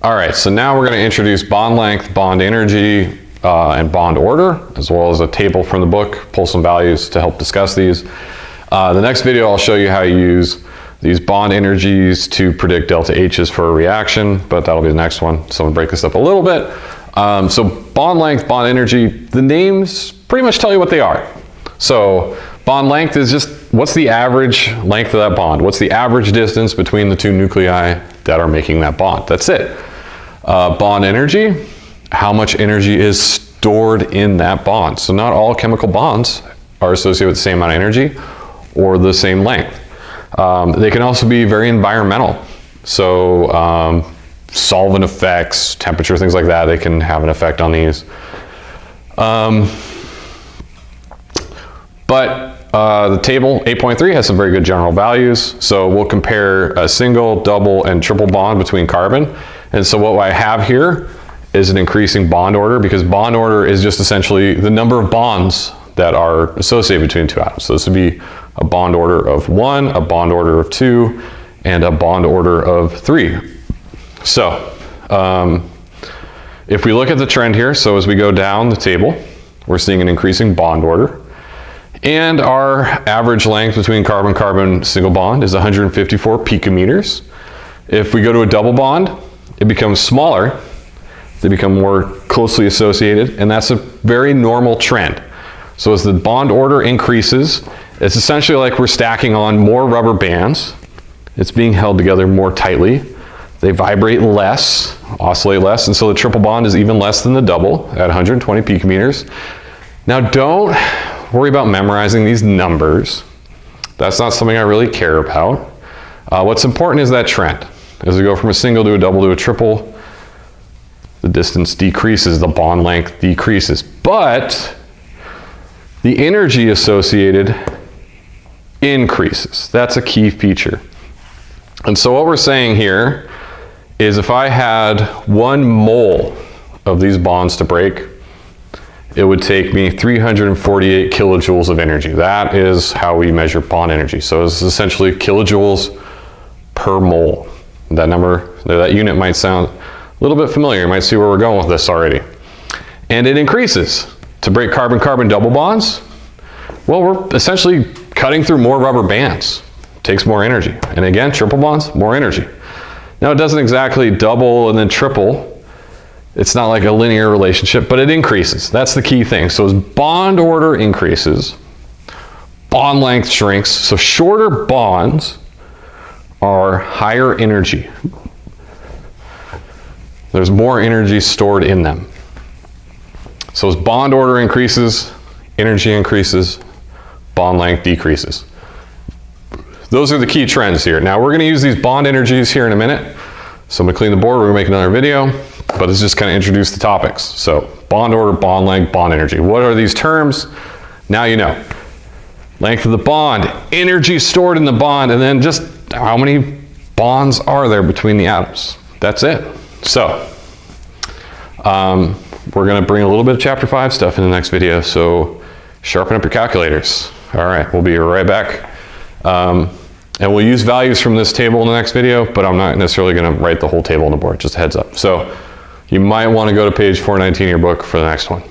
All right, so now we're going to introduce bond length, bond energy, and bond order, as well as a table from the book, pull some values to help discuss these. The next video, I'll show you how you use these bond energies to predict delta H's for a reaction, but that'll be the next one. So I'm gonna break this up a little bit. So bond length, bond energy, the names pretty much tell you what they are. So bond length is just what's the average length of that bond? What's the average distance between the two nuclei that are making that bond? That's it. Bond energy, how much energy is stored in that bond. So not all chemical bonds are associated with the same amount of energy or the same length. They can also be very environmental. So solvent effects, temperature, things like that, they can have an effect on these. The table 8.3 has some very good general values. So we'll compare a single, double, and triple bond between carbon. And so what I have here is an increasing bond order, because bond order is just essentially the number of bonds that are associated between two atoms. So this would be a bond order of 1, a bond order of 2, and a bond order of 3. So if we look at the trend here, so as we go down the table, we're seeing an increasing bond order. And our average length between carbon-carbon single bond is 154 picometers. If we go to a double bond, it becomes smaller. They become more closely associated, and that's a very normal trend. So as the bond order increases, it's essentially like we're stacking on more rubber bands. It's being held together more tightly. They vibrate less, oscillate less, and so the triple bond is even less than the double at 120 picometers. Now don't worry about memorizing these numbers. That's not something I really care about. What's important is that trend. As we go from a single to a double to a triple, the distance decreases, the bond length decreases, but the energy associated increases. That's a key feature. And so what we're saying here is if I had 1 mole of these bonds to break, it would take me 348 kilojoules of energy. That is how we measure bond energy. So it's essentially kilojoules per mole. That number, that unit might sound a little bit familiar. You might see where we're going with this already. And it increases. To break carbon-carbon double bonds, well, we're essentially cutting through more rubber bands. It takes more energy. And again, triple bonds, more energy. Now it doesn't exactly double and then triple. It's not like a linear relationship, but it increases. That's the key thing. So as bond order increases, bond length shrinks. So shorter bonds are higher energy. There's more energy stored in them. So as bond order increases, energy increases, bond length decreases. Those are the key trends here. Now we're going to use these bond energies here in a minute. So I'm going to clean the board, we're going to make another video, but it's just kind of introduce the topics. So bond order, bond length, bond energy. What are these terms? Now you know. Length of the bond, energy stored in the bond, and then just how many bonds are there between the atoms. That's it. So we're going to bring a little bit of chapter 5 stuff in the next video, so sharpen up your calculators. All right, we'll be right back. And we'll use values from this table in the next video, but I'm not necessarily going to write the whole table on the board, just a heads up. So you might want to go to page 419 of your book for the next one.